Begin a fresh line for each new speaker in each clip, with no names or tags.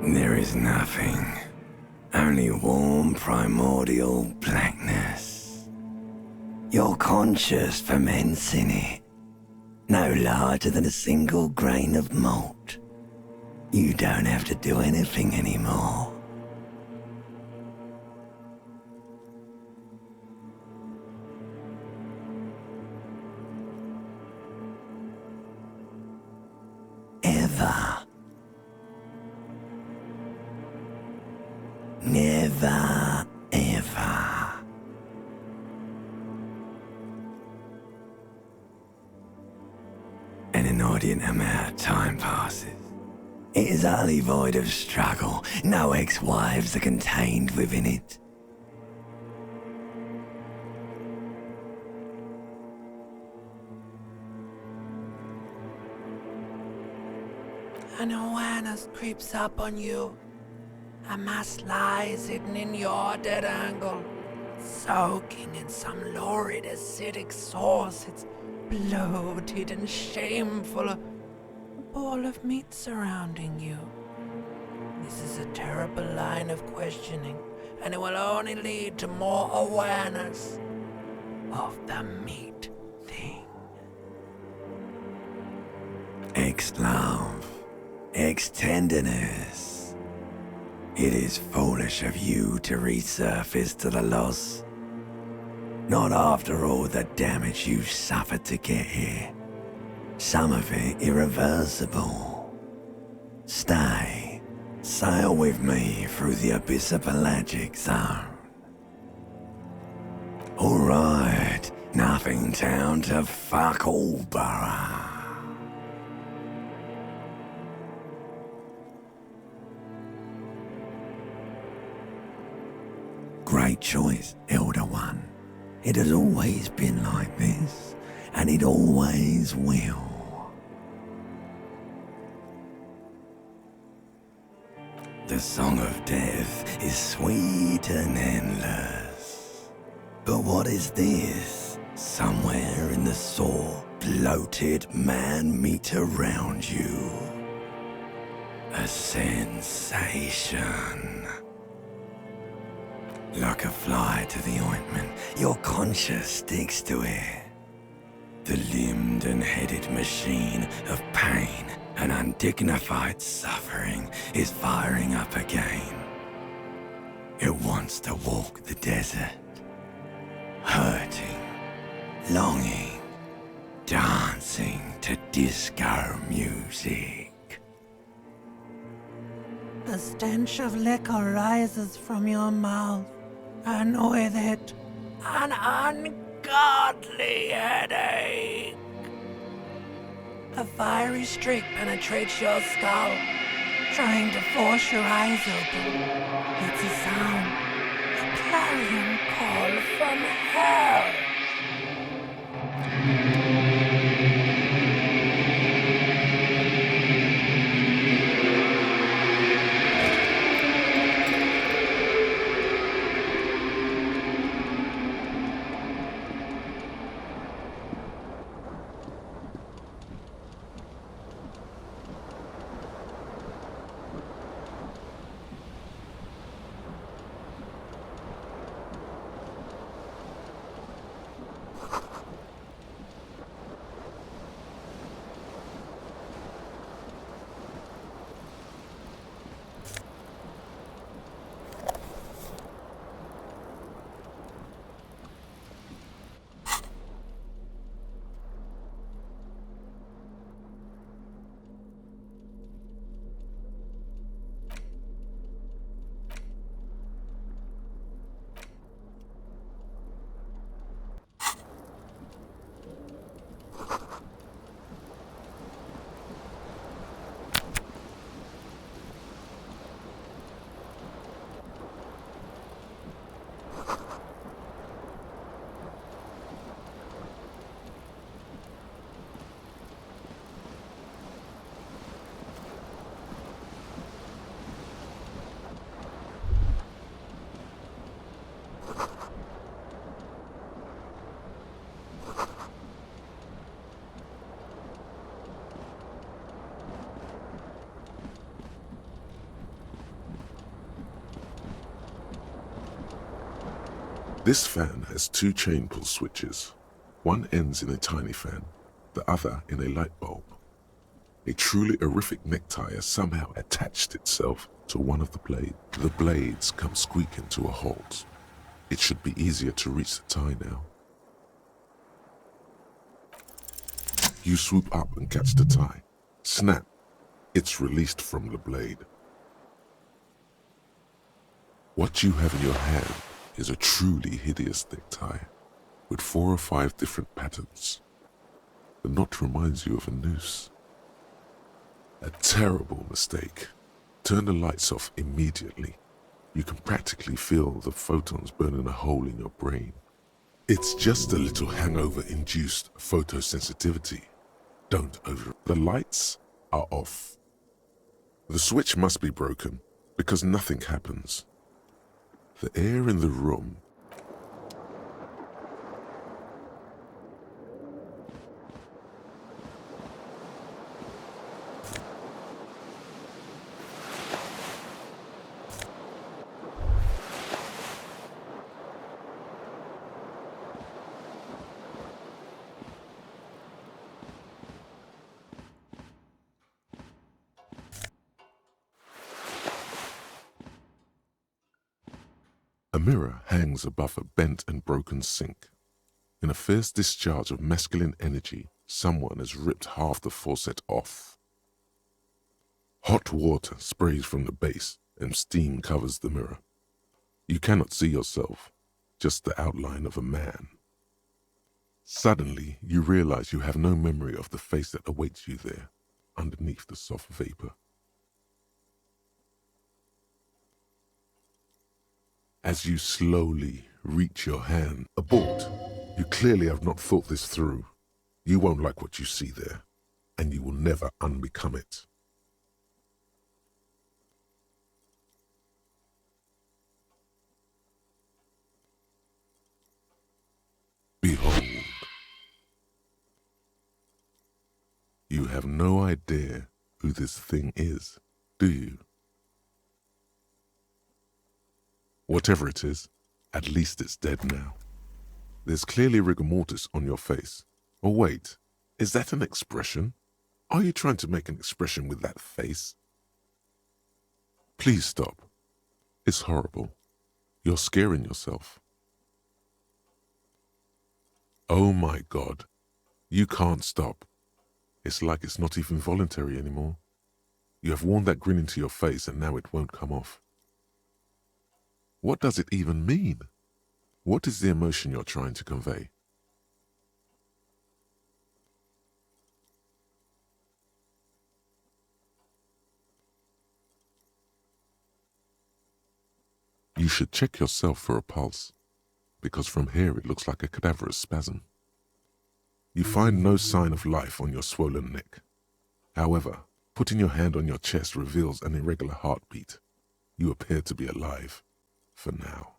There is nothing. Only warm primordial blackness. Your conscious ferments in it. No larger than a single grain of malt. You don't have to do anything anymore. Ever. Never, ever. An inordinate amount of time passes. It is utterly void of struggle. No ex-wives are contained within it.
An awareness creeps up on you. A mass lies hidden in your dead angle, soaking in some lurid acidic sauce. It's bloated and shameful. A ball of meat surrounding you. This is a terrible line of questioning, and it will only lead to more awareness of the meat thing.
Ex-love, ex-tenderness. It is foolish of you to resurface to the loss. Not after all the damage you suffered to get here. Some of it irreversible. Stay. Sail with me through the abyss of pelagic zone. Alright, nothing town to fuck all borough. Great choice, Elder One. It has always been like this, and it always will. The song of death is sweet and endless. But what is this? Somewhere in the sore, bloated man meat around you. A sensation. Like a fly to the ointment, your conscience sticks to it. The limbed and headed machine of pain and undignified suffering is firing up again. It wants to walk the desert, hurting, longing, dancing to disco music.
The stench of liquor rises from your mouth, and with it, an ungodly headache. A fiery streak penetrates your skull, trying to force your eyes open. It's a sound, a clarion call from hell.
This fan has two chain pull switches. One ends in a tiny fan, the other in a light bulb. A truly horrific necktie has somehow attached itself to one of the blades. The blades come squeaking to a halt. It should be easier to reach the tie now. You swoop up and catch the tie. Snap! It's released from the blade. What you have in your hand is a truly hideous necktie with 4 or 5 different patterns. The knot reminds you of a noose. A terrible mistake. Turn the lights off immediately. You can practically feel the photons burning a hole in your brain. It's just a little hangover-induced photosensitivity. Don't over. The lights are off. The switch must be broken because nothing happens. The air in the room A mirror hangs above a bent and broken sink. In a fierce discharge of masculine energy, someone has ripped half the faucet off. Hot water sprays from the base and steam covers the mirror. You cannot see yourself, just the outline of a man. Suddenly, you realize you have no memory of the face that awaits you there, underneath the soft vapor. As you slowly reach your hand, abort. You clearly have not thought this through. You won't like what you see there, and you will never unbecome it. Behold. You have no idea who this thing is, do you? Whatever it is, at least it's dead now. There's clearly rigor mortis on your face. Oh wait, is that an expression? Are you trying to make an expression with that face? Please stop. It's horrible. You're scaring yourself. Oh my God. You can't stop. It's like it's not even voluntary anymore. You have worn that grin into your face and now it won't come off. What does it even mean? What is the emotion you're trying to convey? You should check yourself for a pulse, because from here it looks like a cadaverous spasm. You find no sign of life on your swollen neck. However, putting your hand on your chest reveals an irregular heartbeat. You appear to be alive, for now.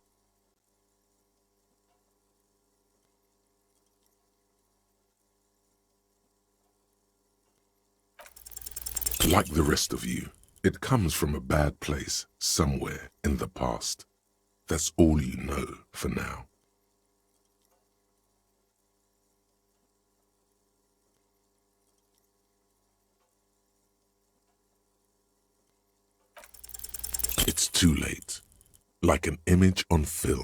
Like the rest of you, it comes from a bad place somewhere in the past. That's all you know for now. It's too late, like an image on film.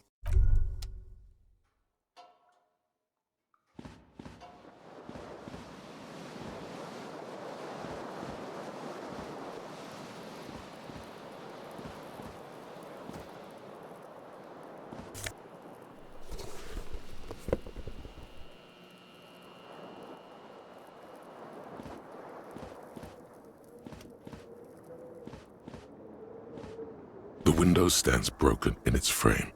The window stands broken in its frame.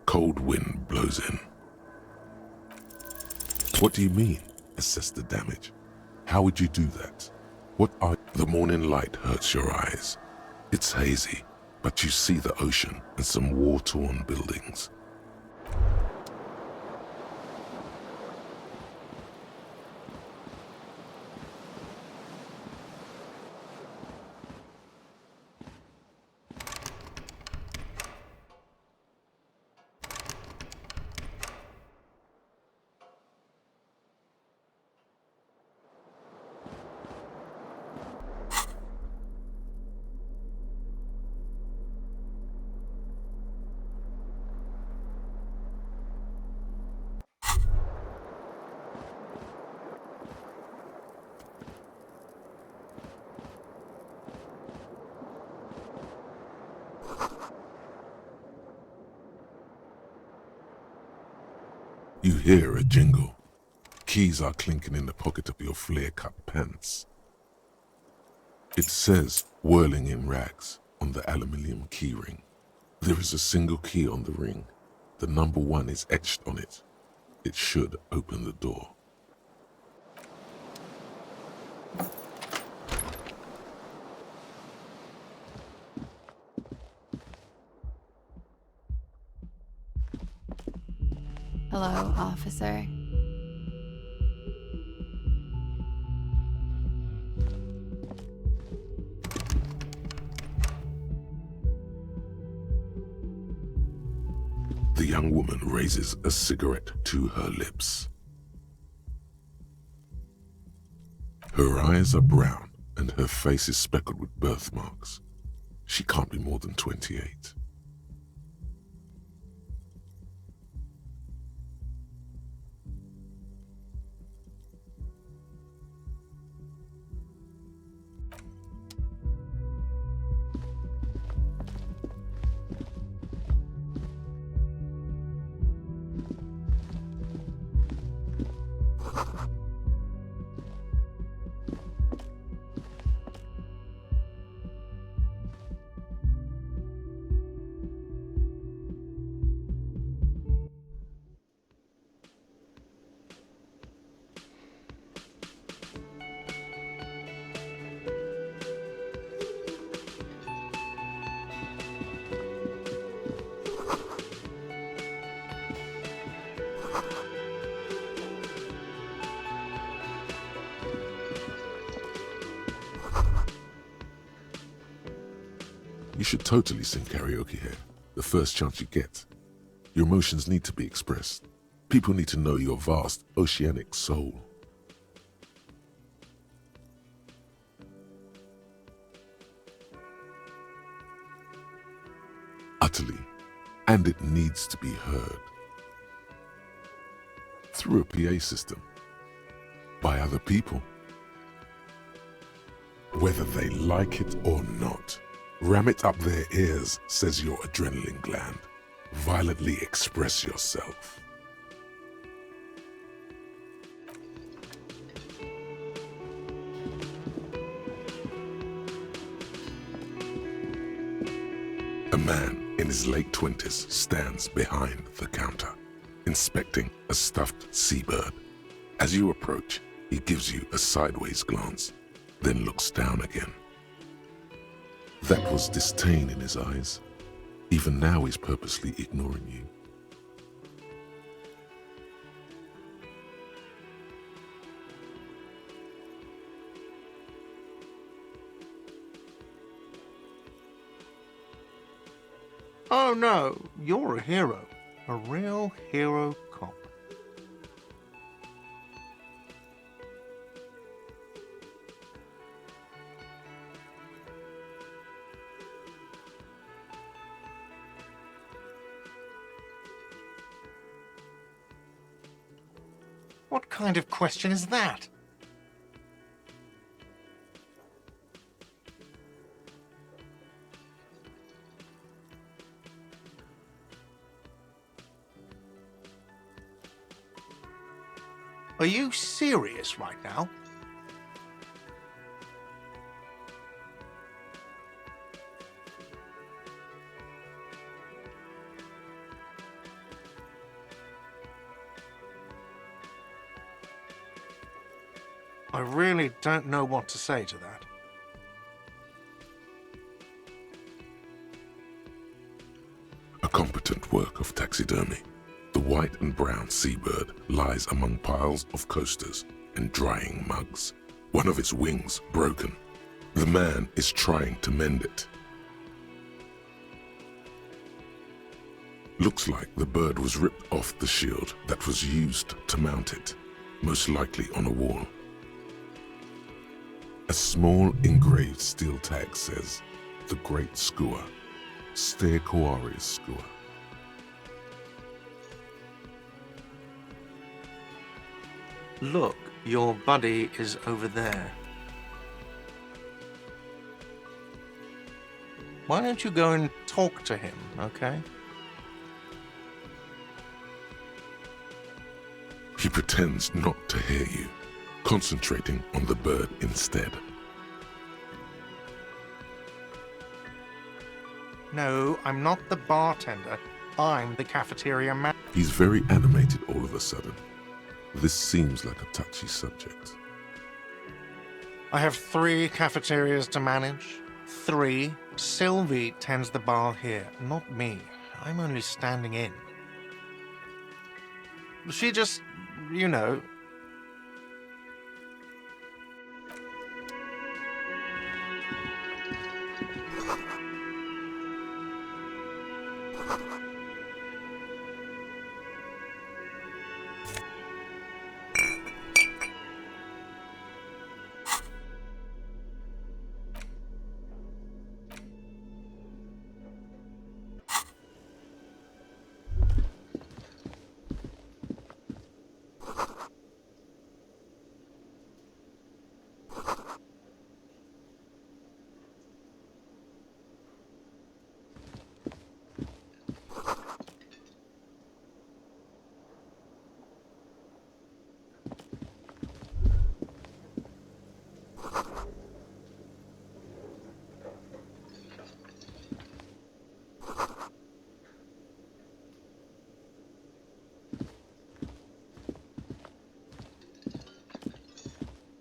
Cold wind blows in. What do you mean, assess the damage? How would you do that? What are... The morning light hurts your eyes. It's hazy, but you see the ocean and some war-torn buildings. You hear a jingle. Keys are clinking in the pocket of your flare-cut pants. It says, whirling in rags, on the aluminium keyring. There is a single key on the ring. The number 1 is etched on it. It should open the door.
Hello, officer.
The young woman raises a cigarette to her lips. Her eyes are brown and her face is speckled with birthmarks. She can't be more than 28. You should totally sing karaoke here, the first chance you get. Your emotions need to be expressed. People need to know your vast, oceanic soul. Utterly, and it needs to be heard. Through a PA system. By other people. Whether they like it or not. Ram it up their ears, says your adrenaline gland. Violently express yourself. A man in his late 20s stands behind the counter, inspecting a stuffed seabird. As you approach, he gives you a sideways glance, then looks down again. That was disdain in his eyes. Even now he's purposely ignoring you.
Oh no, you're a hero. A real hero cop. What kind of question is that? Are you serious right now? I really don't know what to say to that.
A competent work of taxidermy. The white and brown seabird lies among piles of coasters and drying mugs. One of its wings broken. The man is trying to mend it. Looks like the bird was ripped off the shield that was used to mount it, most likely on a wall. A small engraved steel tag says, "The Great Skua, Ste Koari Skua."
Look, your buddy is over there. Why don't you go and talk to him, okay?
He pretends not to hear you, concentrating on the bird instead.
No, I'm not the bartender. I'm the cafeteria man.
He's very animated all of a sudden. This seems like a touchy subject.
I have 3 cafeterias to manage. 3. Sylvie tends the bar here, not me. I'm only standing in. She just, you know...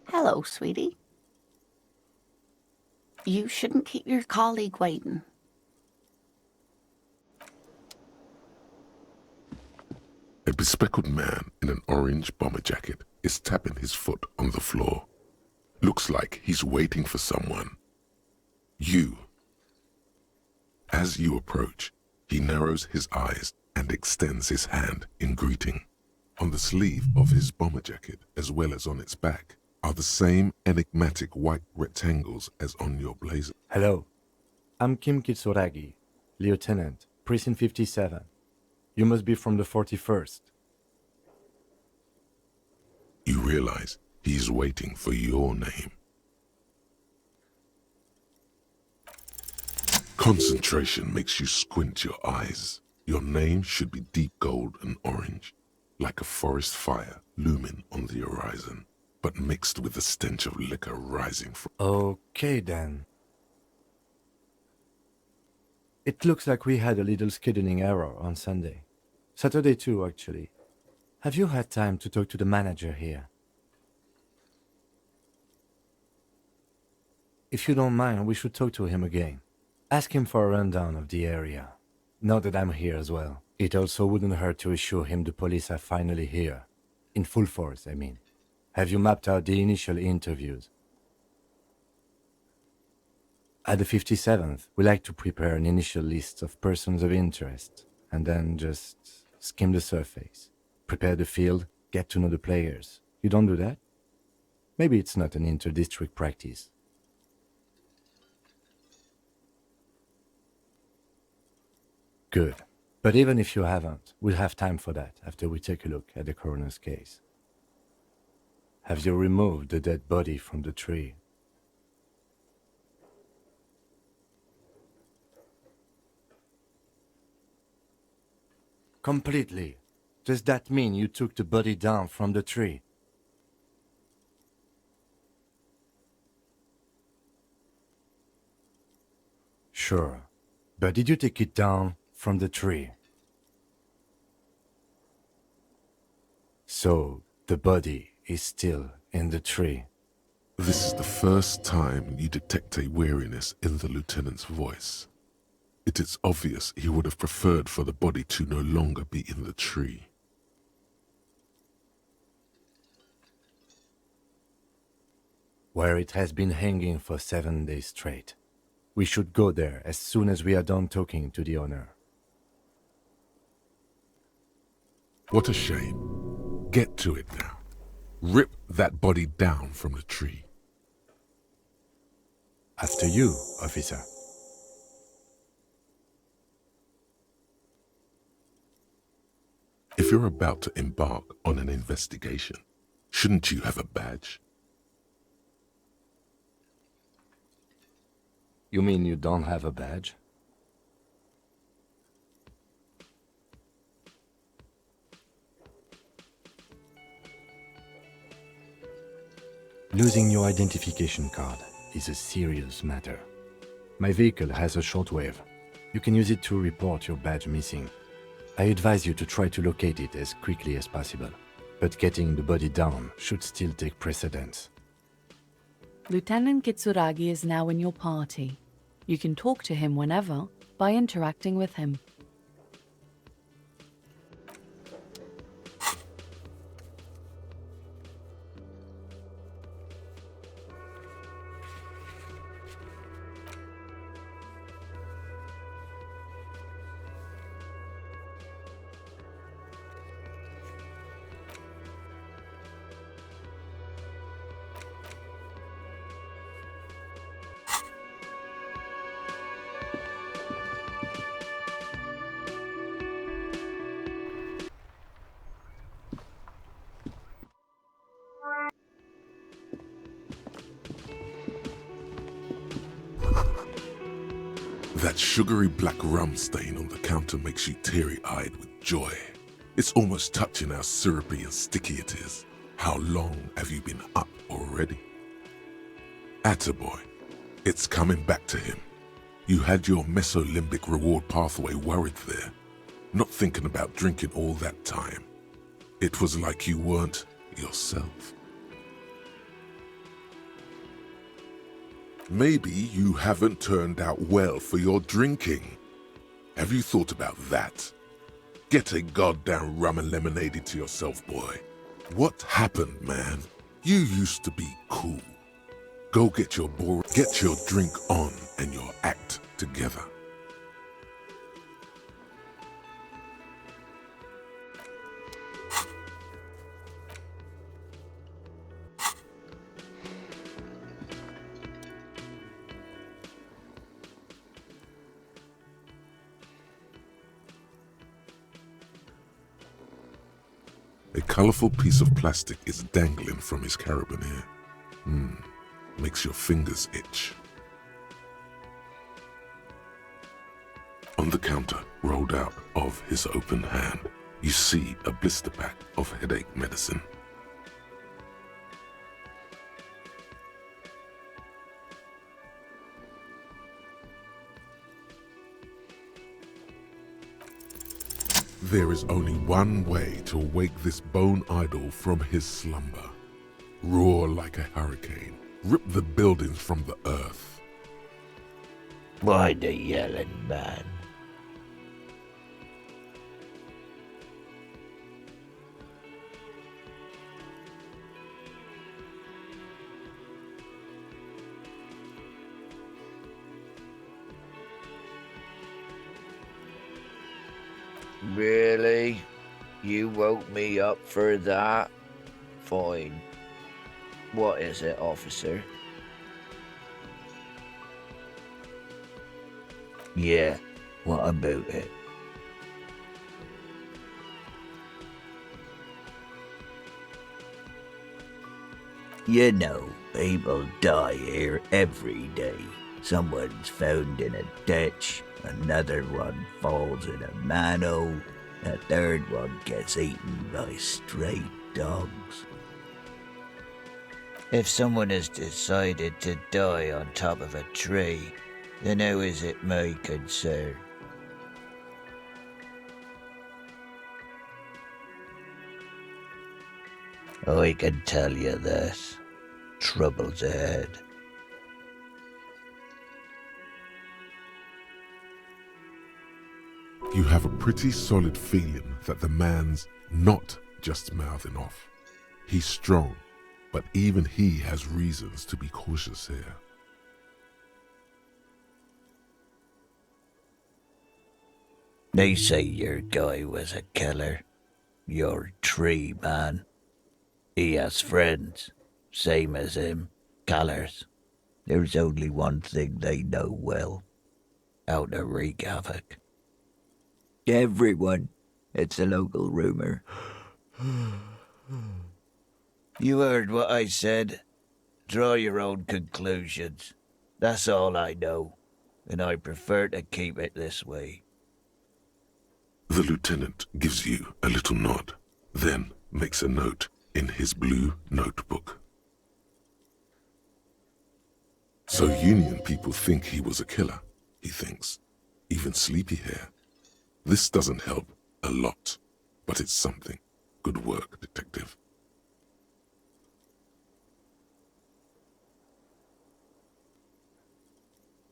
Hello, sweetie. You shouldn't keep your colleague waiting.
A bespectacled man in an orange bomber jacket is tapping his foot on the floor. Looks like he's waiting for someone. You. As you approach, he narrows his eyes and extends his hand in greeting. On the sleeve of his bomber jacket, as well as on its back, are the same enigmatic white rectangles as on your blazer.
Hello, I'm Kim Kitsuragi, Lieutenant, Precinct 57. You must be from the 41st.
You realize he is waiting for your name. Concentration makes you squint your eyes. Your name should be deep gold and orange, like a forest fire looming on the horizon, but mixed with the stench of liquor rising from...
Okay then. It looks like we had a little scheduling error on Sunday. Saturday too, actually. Have you had time to talk to the manager here? If you don't mind, we should talk to him again. Ask him for a rundown of the area. Now that I'm here as well, it also wouldn't hurt to assure him the police are finally here. In full force, I mean. Have you mapped out the initial interviews? At the 57th, we like to prepare an initial list of persons of interest, and then just skim the surface. Prepare the field, get to know the players. You don't do that? Maybe it's not an inter-district practice. Good. But even if you haven't, we'll have time for that after we take a look at the coroner's case. Have you removed the dead body from the tree? Completely. Does that mean you took the body down from the tree? Sure. But did you take it down from the tree? So, the body is still in the tree.
This is the first time you detect a weariness in the lieutenant's voice. It is obvious he would have preferred for the body to no longer be in the tree.
Where it has been hanging for 7 days straight. We should go there as soon as we are done talking to the owner.
What a shame. Get to it now. Rip that body down from the tree.
After you, officer.
If you're about to embark on an investigation, shouldn't you have a badge?
You mean you don't have a badge? Losing your identification card is a serious matter. My vehicle has a shortwave. You can use it to report your badge missing. I advise you to try to locate it as quickly as possible, but getting the body down should still take precedence.
Lieutenant Kitsuragi is now in your party. You can talk to him whenever by interacting with him.
That sugary black rum stain on the counter makes you teary-eyed with joy. It's almost touching how syrupy and sticky it is. How long have you been up already? Attaboy. It's coming back to him. You had your mesolimbic reward pathway worried there, not thinking about drinking all that time. It was like you weren't yourself. Maybe you haven't turned out well for your drinking. Have you thought about that? Get a goddamn rum and lemonade to yourself, boy. What happened, man? You used to be cool. Go get your drink on and your act together. A colorful piece of plastic is dangling from his carabiner. Makes your fingers itch. On the counter, rolled out of his open hand, you see a blister pack of headache medicine. There is only one way to wake this bone idol from his slumber. Roar like a hurricane. Rip the buildings from the earth.
Why the yelling, man? Really? You woke me up for that? Fine. What is it, officer? Yeah, what about it? You know, people die here every day. Someone's found in a ditch, another one falls in a manhole, a third one gets eaten by stray dogs. If someone has decided to die on top of a tree, then how is it my concern? I can tell you this. Trouble's ahead.
You have a pretty solid feeling that the man's not just mouthing off. He's strong, but even he has reasons to be cautious here.
They say your guy was a killer. Your tree man. He has friends, same as him, killers. There's only one thing they know well. How to wreak havoc. Everyone. It's a local rumor. You heard what I said. Draw your own conclusions. That's all I know, and I prefer to keep it this way.
The lieutenant gives you a little nod, then makes a note in his blue notebook. So Union people think he was a killer, he thinks. Even Sleepyhair. This doesn't help a lot, but it's something. Good work, detective.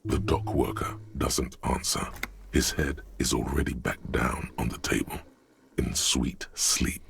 The dock worker doesn't answer. His head is already back down on the table, in sweet sleep.